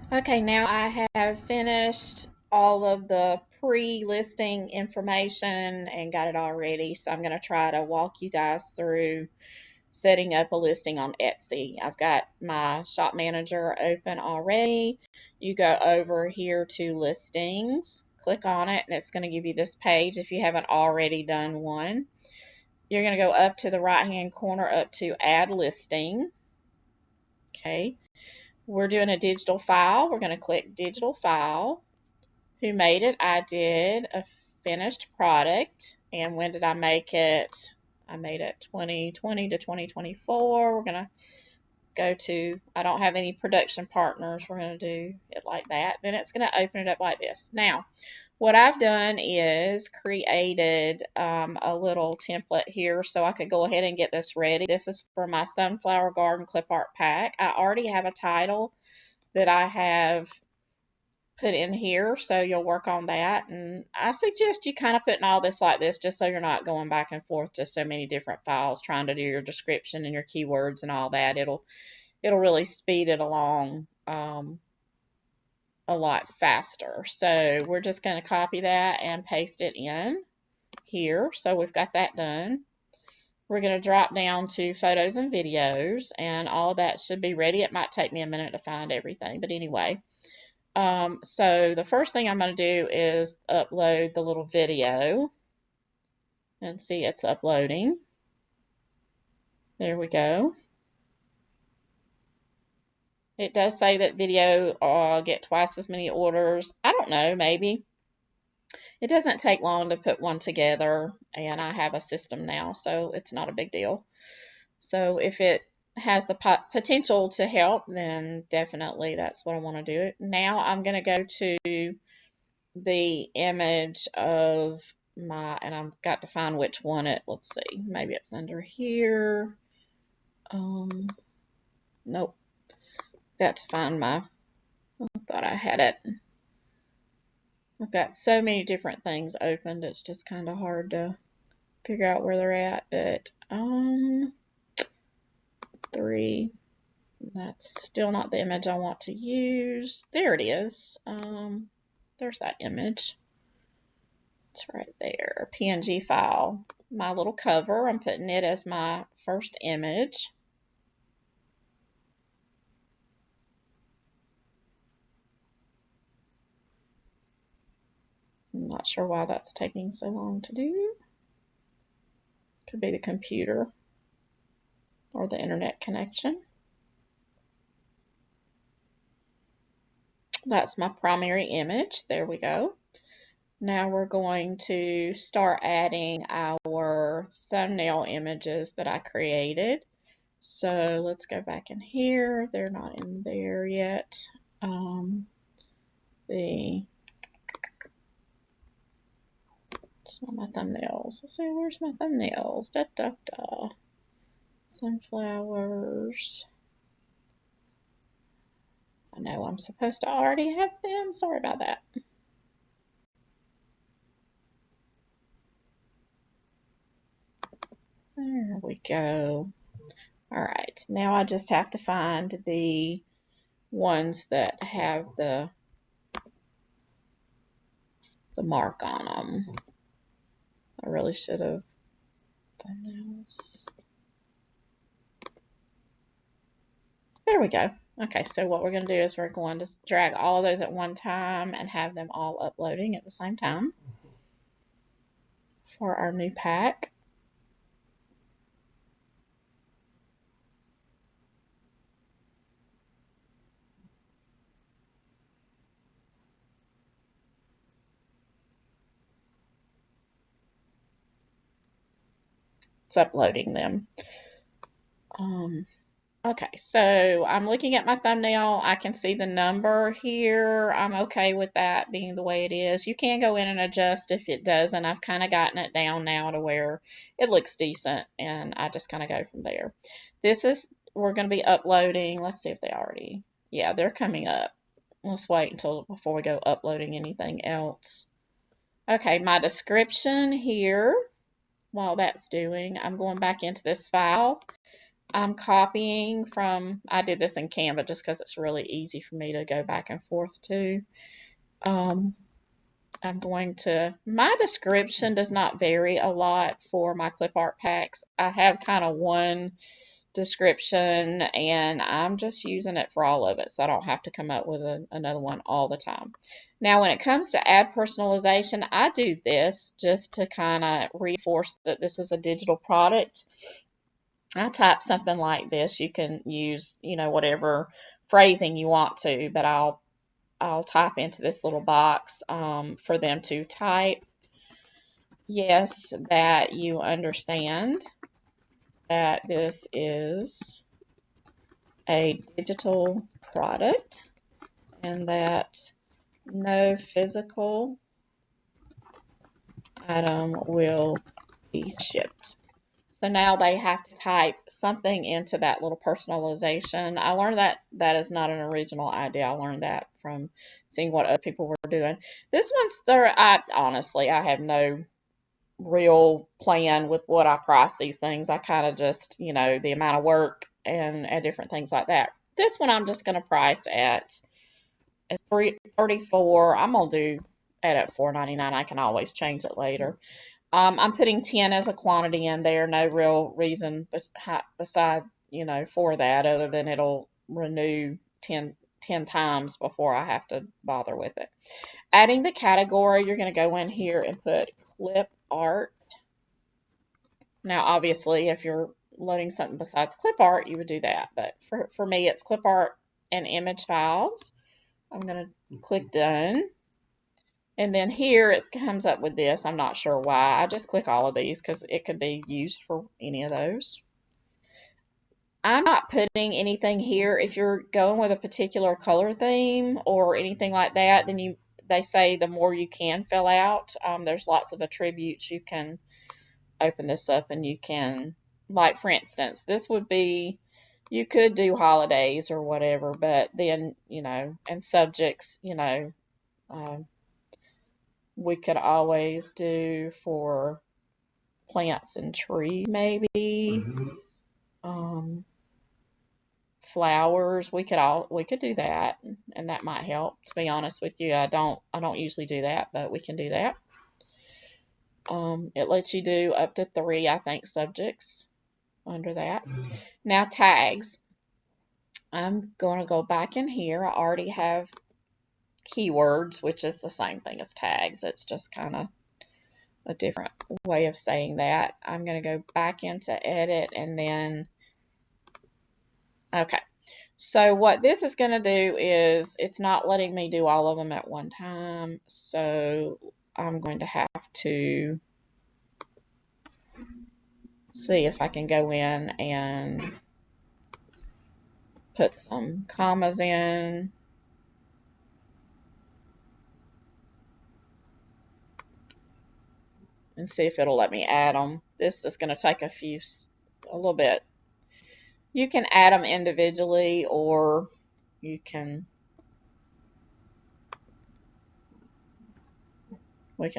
Okay, now I have finished all of the pre-listing information and got it all ready. So I'm going to try to walk you guys through setting up a listing on Etsy. I've got my shop manager open already. You go over here to listings, click on it, and it's going to give you this page if you haven't already done one. You're going to go up to the right hand corner up to add listing. Okay. We're doing a digital file. We're going to click digital file. Who made it? I did. A finished product. And when did I make it? I made it 2020 to 2024. We're going to go to, I don't have any production partners. We're going to do it like that. Then it's going to open it up like this. Now, what I've done is created a little template here so I could go ahead and get this ready. This is for my Sunflower Garden Clipart Pack. I already have a title that I have put in here, so you'll work on that. And I suggest you kind of putting all this like this just so you're not going back and forth to so many different files trying to do your description and your keywords and all that. It'll really speed it along a lot faster. So we're just going to copy that and paste it in here. So we've got that done. We're going to drop down to photos and videos, and all that should be ready. It might take me a minute to find everything, but anyway. So the first thing I'm going to do is upload the little video, and see it's uploading. There we go. It does say that video get twice as many orders. I don't know, maybe. It doesn't take long to put one together, and I have a system now, so it's not a big deal. So if it has the potential to help, then definitely that's what I want to do. Now I'm going to go to the image of my, and I've got to find which one let's see, maybe it's under here. Nope. Got to find I thought I had it. I've got so many different things opened, it's just kind of hard to figure out where they're at, but 3, that's still not the image I want to use. There it is. There's that image. It's right there. PNG file. My little cover, I'm putting it as my first image. I'm not sure why that's taking so long to do. Could be the computer or the internet connection. That's my primary image. There we go. Now we're going to start adding our thumbnail images that I created. So let's go back in here. They're not in there yet. So my thumbnails. Let's see, where's my thumbnails? Da da da. Sunflowers. I know I'm supposed to already have them. Sorry about that. There we go. All right, now I just have to find the ones that have the mark on them. I really should have thumbnails. There we go. Okay, so what we're going to do is we're going to drag all of those at one time and have them all uploading at the same time for our new pack. It's uploading them. Okay, so I'm looking at my thumbnail. I can see the number here. I'm okay with that being the way it is. You can go in and adjust if it doesn't. I've kind of gotten it down now to where it looks decent, and I just kind of go from there. We're going to be uploading. Let's see if they already, yeah, they're coming up. Let's wait until before we go uploading anything else. Okay, my description here, while that's doing, I'm going back into this file. I'm copying from, I did this in Canva just because it's really easy for me to go back and forth to. I'm going to, my description does not vary a lot for my clip art packs. I have kind of one description and I'm just using it for all of it, so I don't have to come up with another one all the time. Now when it comes to ad personalization, I do this just to kind of reinforce that this is a digital product. I type something like this. You can use, whatever phrasing you want to, but I'll type into this little box for them to type, yes, that you understand that this is a digital product and that no physical item will be shipped. So now they have to type something into that little personalization. I learned that is not an original idea. I learned that from seeing what other people were doing. This one's honestly, I have no real plan with what I price these things. I kind of just, the amount of work and different things like that. This one I'm just going to price at $3.34. I'm going to do it at $4.99. I can always change it later. I'm putting 10 as a quantity in there. No real reason beside, for that other than it'll renew 10 times before I have to bother with it. Adding the category, you're going to go in here and put clip art. Now, obviously, if you're loading something besides clip art, you would do that. But for me, it's clip art and image files. I'm going to click done. And then here it comes up with this. I'm not sure why. I just click all of these because it could be used for any of those. I'm not putting anything here. If you're going with a particular color theme or anything like that, then they say the more you can fill out. There's lots of attributes. You can open this up and you can, like for instance, this would be, you could do holidays or whatever, but then, and subjects, we could always do for plants and trees, maybe. Flowers, we could do that, and that might help. To be honest with you, I don't usually do that, but we can do that. It lets you do up to 3, I think, subjects under that. Now tags. I'm going to go back in here. I already have keywords, which is the same thing as tags. It's just kind of a different way of saying that. I'm going to go back into edit and then, okay. So what this is going to do is it's not letting me do all of them at one time. So I'm going to have to see if I can go in and put some commas in. And see if it'll let me add them. This is going to take a little bit. You can add them individually or we can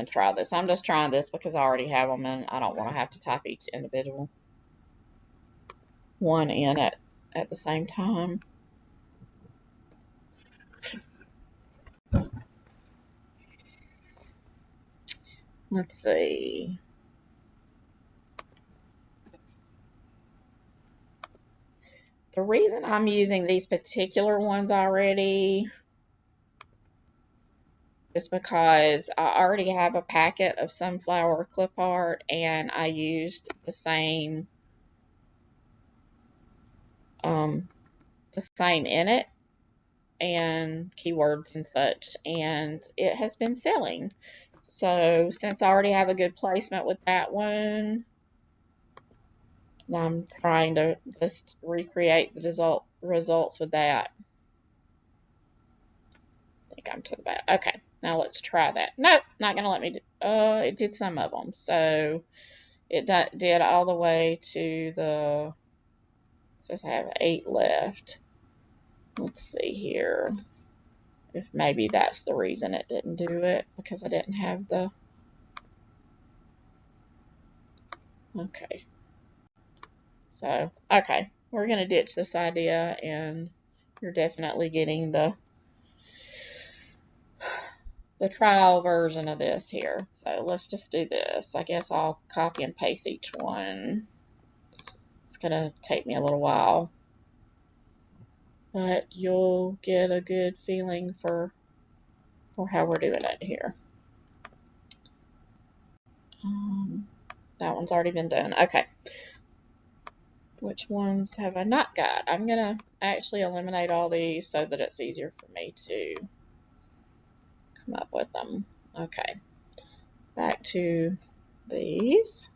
try this. I'm just trying this because I already have them and I don't want to have to type each individual one in at the same time. Let's see. The reason I'm using these particular ones already is because I already have a packet of sunflower clip art and I used the same in it and keywords and such, and it has been selling. So since I already have a good placement with that one, I'm trying to just recreate the results with that. I think I'm to the back. Okay, now let's try that. Nope, not going to let me do, it did some of them. So it did all the way to the, it says I have 8 left. Let's see here. If maybe that's the reason it didn't do it, because I didn't have the, okay. So, okay, we're going to ditch this idea, and you're definitely getting the trial version of this here. So let's just do this. I guess I'll copy and paste each one. It's going to take me a little while, but you'll get a good feeling for how we're doing it here. That one's already been done. Okay. Which ones have I not got? I'm going to actually eliminate all these so that it's easier for me to come up with them. Okay. Back to these.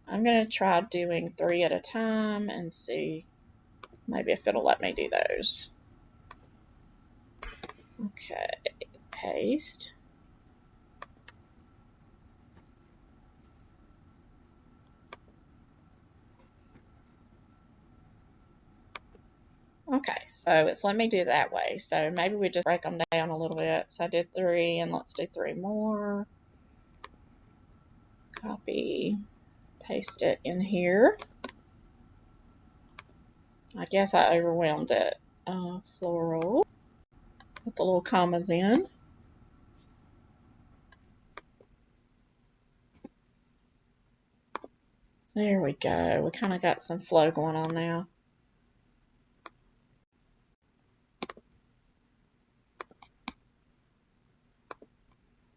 I'm going to try doing 3 at a time and see maybe if it'll let me do those. Okay. Paste. Okay, so it's let me do it that way. So maybe we just break them down a little bit. So I did 3, and let's do 3 more. Copy, paste it in here. I guess I overwhelmed it. Floral, put the little commas in. There we go. We kind of got some flow going on now.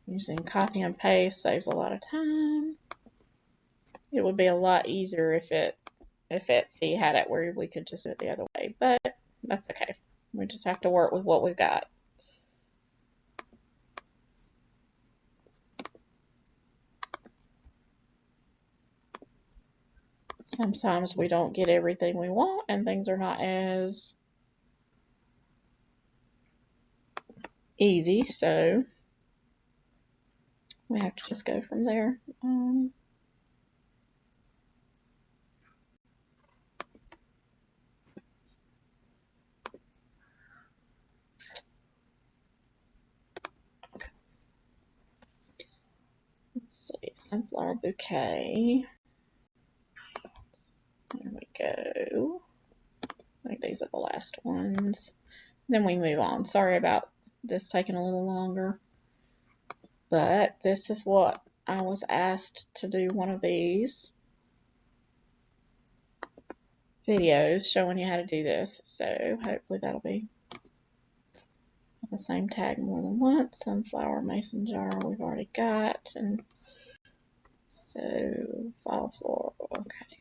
Using copy and paste saves a lot of time. It would be a lot easier if Etsy had it where we could just do it the other way, but that's okay. We just have to work with what we've got. Sometimes we don't get everything we want and things are not as easy, so we have to just go from there. Okay. Let's see, sunflower bouquet. There we go. I think these are the last ones. Then we move on. Sorry about this taking a little longer, but this is what I was asked to do, one of these videos showing you how to do this. So hopefully that'll be the same tag more than once. Sunflower mason jar we've already got, and so fall floral. Okay.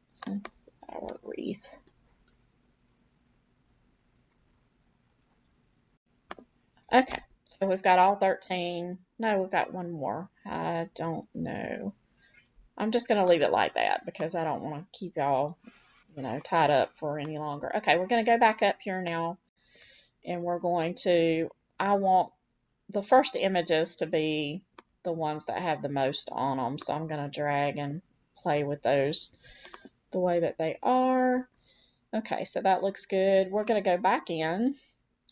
Sunflower wreath. Okay, so we've got all 13. No, we've got one more. I don't know. I'm just going to leave it like that because I don't want to keep y'all, tied up for any longer. Okay, we're going to go back up here now, and we're going to, I want the first images to be the ones that have the most on them. So I'm going to drag and play with those the way that they are. Okay, so that looks good. We're going to go back in,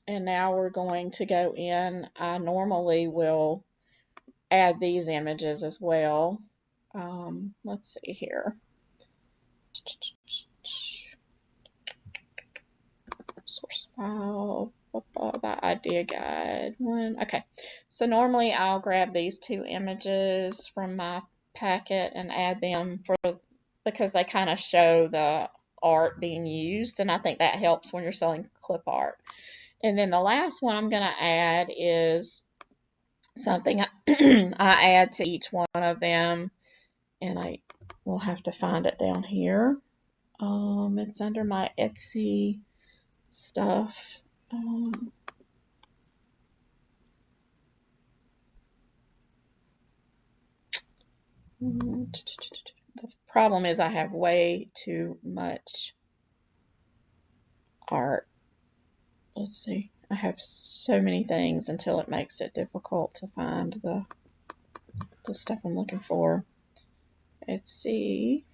and now we're going to go in. I normally will add these images as well. Let's see here. Source file, that idea guide one. Okay, so normally I'll grab these 2 images from my packet and add them because they kind of show the art being used, and I think that helps when you're selling clip art. And then the last one I'm going to add is something I add to each one of them, and I will have to find it down here. It's under my Etsy stuff. The problem is I have way too much art. Let's see. I have so many things until it makes it difficult to find the stuff I'm looking for. Etsy.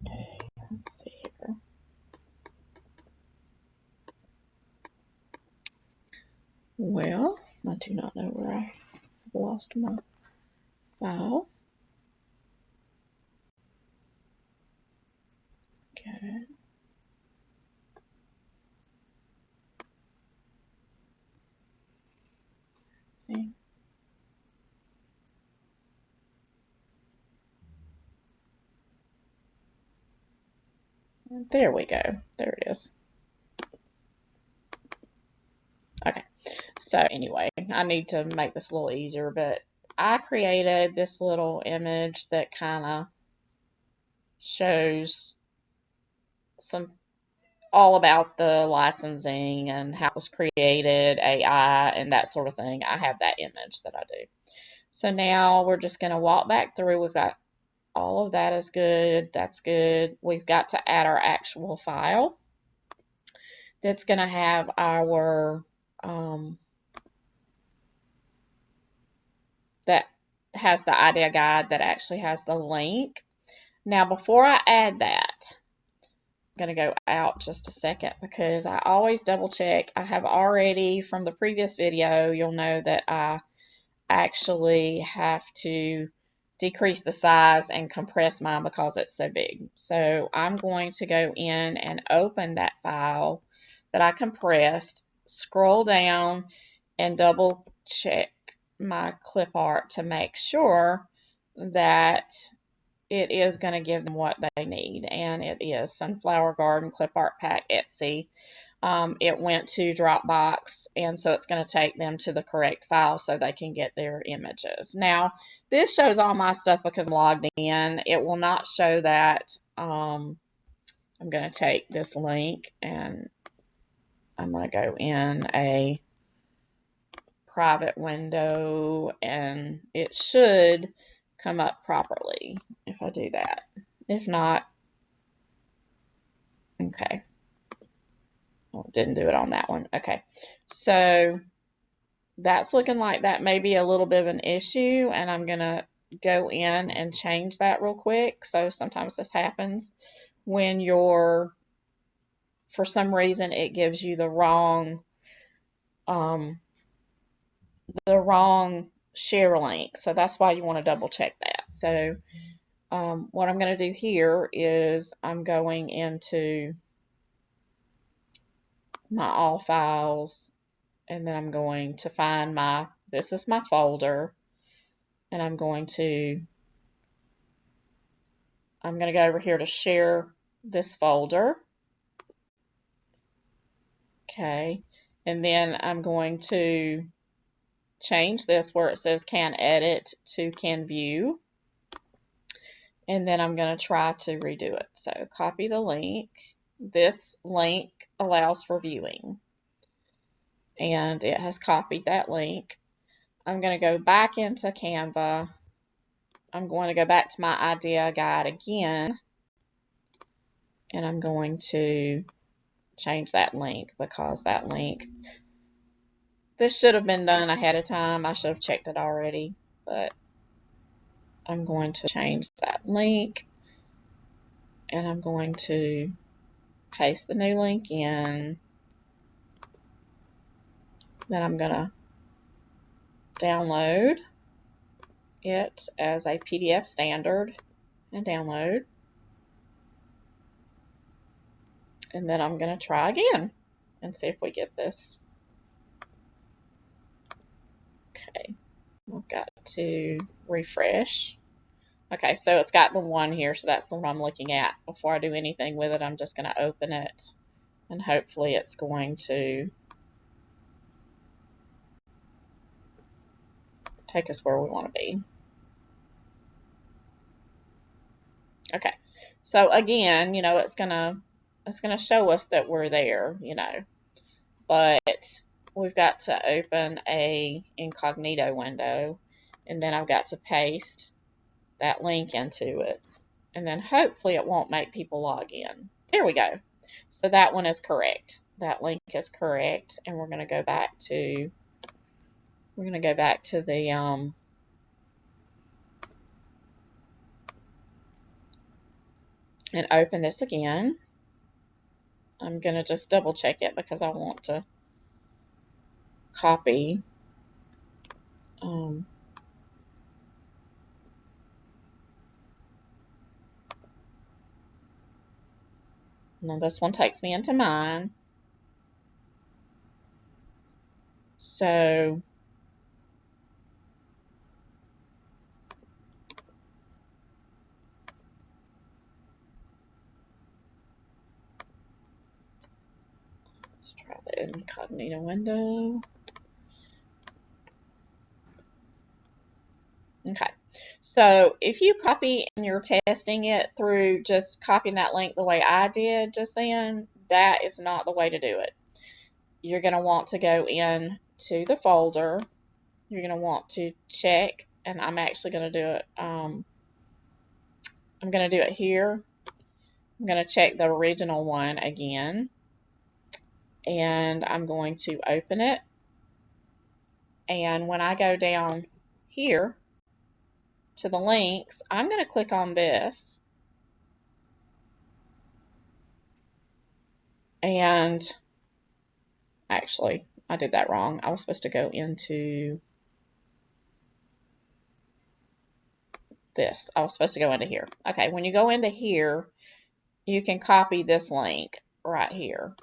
Okay, let's see here. Well, my do not know where I lost my file. Okay. Let's see. There we go. There it is. Okay. So anyway, I need to make this a little easier, but I created this little image that kind of shows all about the licensing and how it was created, AI, and that sort of thing. I have that image that I do. So now we're just going to walk back through. We've got all of that is good. That's good. We've got to add our actual file that's going to have our, that has the idea guide that actually has the link. Now, before I add that, I'm going to go out just a second because I always double check. I have already, from the previous video, you'll know that I actually have to decrease the size and compress mine because it's so big. So I'm going to go in and open that file that I compressed, scroll down, and double check my clip art to make sure that it is going to give them what they need. And it is Sunflower Garden, Clipart Pack, Etsy. It went to Dropbox, and so it's going to take them to the correct file so they can get their images. Now, this shows all my stuff because I'm logged in. It will not show that. I'm going to take this link and I'm going to go in a private window, and it should come up properly if I do that. If not, okay. Well, it didn't do it on that one. Okay, so that's looking like that may be a little bit of an issue, and I'm going to go in and change that real quick. So sometimes this happens when you're, for some reason, it gives you the wrong share link. So that's why you want to double check that. So what I'm going to do here is I'm going into my all files, and then I'm going to find this is my folder, and I'm going to go over here to share this folder. Okay, and then I'm going to change this where it says can edit to can view, and then I'm going to try to redo it. So copy the link. This link allows for viewing, and it has copied that link. I'm going to go back into Canva. I'm going to go back to my idea guide again, and I'm going to change that link because that link, this should have been done ahead of time. I should have checked it already, but I'm going to change that link, and I'm going to paste the new link in. Then I'm going to download it as a PDF standard and download. And then I'm going to try again and see if we get this. Okay, I've got to refresh. Okay, so it's got the one here, so that's the one I'm looking at. Before I do anything with it, I'm just going to open it, and hopefully it's going to take us where we want to be. Okay, so again, you know, it's gonna show us that we're there, you know, but we've got to open a incognito window, and then I've got to paste that link into it, and then hopefully it won't make people log in. There we go. So that one is correct. That link is correct, and we're going to go back to the and open this again. I'm going to just double check it because I want to copy Um, now this one takes me into mine. So let's try the incognito window. Okay, so if you copy and you're testing it through just copying that link the way I did just then, that is not the way to do it. You're going to want to go in to the folder. You're going to want to check, and I'm actually going to do it. I'm going to do it here. I'm going to check the original one again, and I'm going to open it. And when I go down here to the links, I'm going to click on this. And actually, I did that wrong. I was supposed to go into this. I was supposed to go into here. Okay, when you go into here, you can copy this link right here.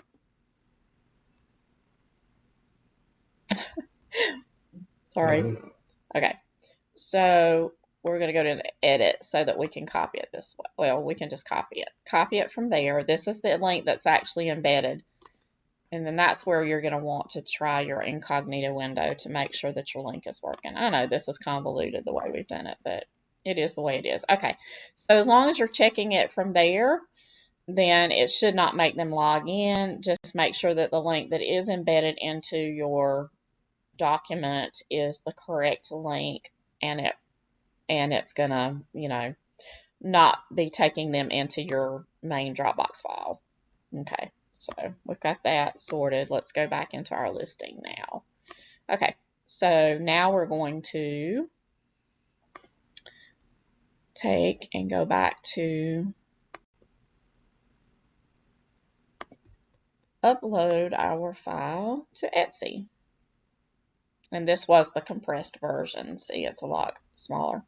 Sorry. Okay, so we're going to go to edit so that we can copy it this way. Well, we can just copy it. Copy it from there. This is the link that's actually embedded. And then that's where you're going to want to try your incognito window to make sure that your link is working. I know this is convoluted the way we've done it, but it is the way it is. Okay, so as long as you're checking it from there, then it should not make them log in. Just make sure that the link that is embedded into your document is the correct link, and it's gonna, not be taking them into your main Dropbox file. Okay, so we've got that sorted. Let's go back into our listing now. Okay, so now we're going to take and go back to upload our file to Etsy. And this was the compressed version. See, it's a lot smaller.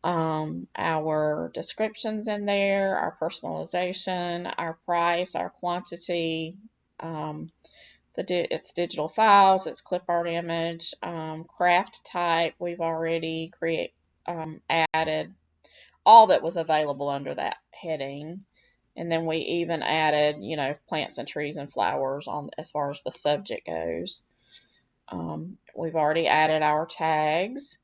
Our descriptions in there, our personalization, our price, our quantity, it's digital files, it's clip art image, craft type, we've already added all that was available under that heading. And then we even added, plants and trees and flowers on as far as the subject goes. We've already added our tags.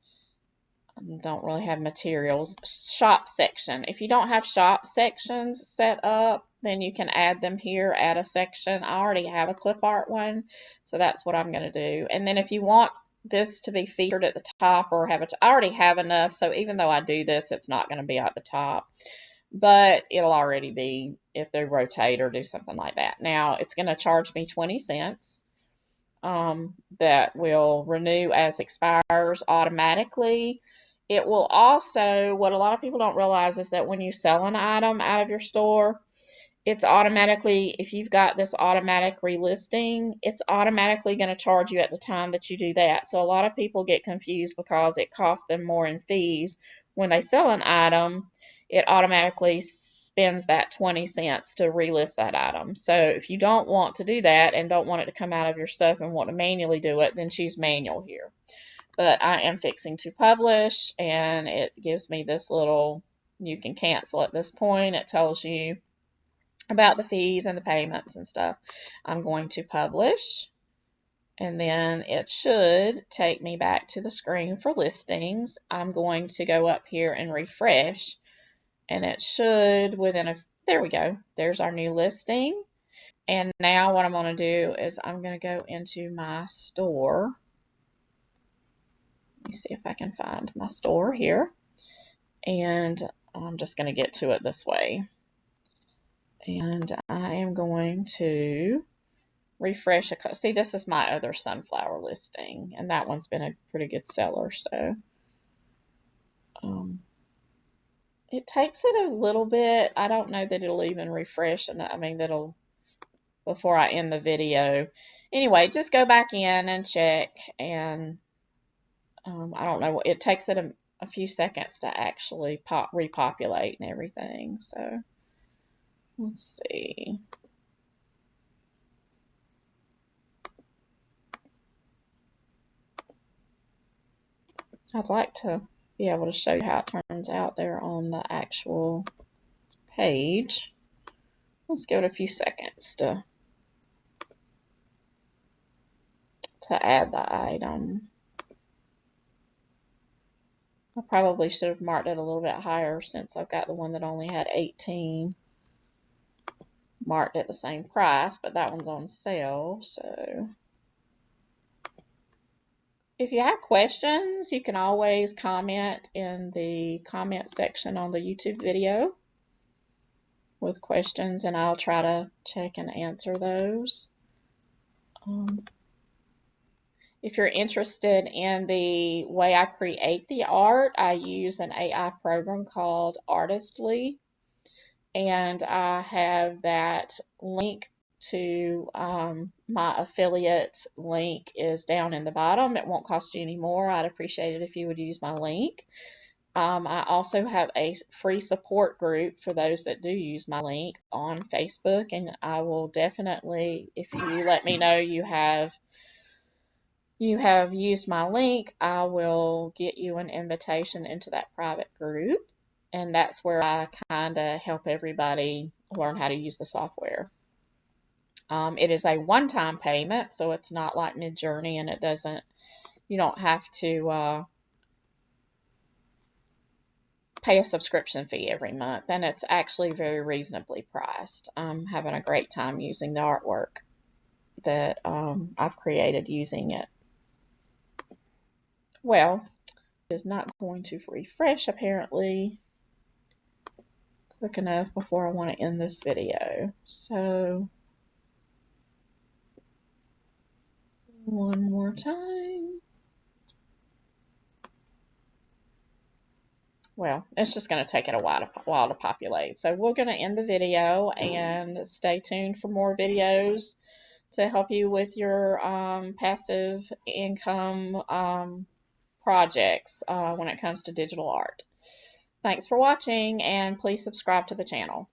Don't really have materials. Shop section. If you don't have shop sections set up, then you can add them here, add a section. I already have a clip art one, so that's what I'm going to do. And then if you want this to be featured at the top or I already have enough, so even though I do this, it's not going to be at the top. But it'll already be if they rotate or do something like that. Now, it's going to charge me 20 cents. That will renew as expires automatically. It will also, what a lot of people don't realize is that when you sell an item out of your store, it's automatically, if you've got this automatic relisting, it's automatically going to charge you at the time that you do that. So a lot of people get confused because it costs them more in fees. When they sell an item, it automatically spends that 20 cents to relist that item. So if you don't want to do that and don't want it to come out of your stuff and want to manually do it, then choose manual here. But I am fixing to publish, and it gives me this little, you can cancel at this point. It tells you about the fees and the payments and stuff. I'm going to publish, and then it should take me back to the screen for listings. I'm going to go up here and refresh, and it should there we go. There's our new listing. And now what I'm going to do is I'm going to go into my store. Let me see if I can find my store here. And I'm just going to get to it this way. And I am going to refresh. See, this is my other sunflower listing, and that one's been a pretty good seller. So it takes it a little bit. I don't know that it'll even refresh, and I mean that'll before I end the video. Anyway, just go back in and check, and I don't know, it takes it a few seconds to actually repopulate and everything. So let's see. I'd like to be able to show you how it turns out there on the actual page. Let's give it a few seconds to add the item. I probably should have marked it a little bit higher since I've got the one that only had 18 marked at the same price, but that one's on sale. So if you have questions, you can always comment in the comment section on the YouTube video with questions, and I'll try to check and answer those. If you're interested in the way I create the art, I use an AI program called Artistly, and I have that link to my affiliate link is down in the bottom. It won't cost you any more. I'd appreciate it if you would use my link. I also have a free support group for those that do use my link on Facebook, and I will definitely, if you let me know you have used my link, I will get you an invitation into that private group, and that's where I kind of help everybody learn how to use the software. It is a one-time payment, so it's not like Midjourney, and you don't have to pay a subscription fee every month, and it's actually very reasonably priced. I'm having a great time using the artwork that I've created using it. Well, it is not going to refresh apparently quick enough before I want to end this video. So one more time. Well, it's just going to take it a while to populate. So we're going to end the video, and stay tuned for more videos to help you with your passive income projects when it comes to digital art. Thanks for watching, and please subscribe to the channel.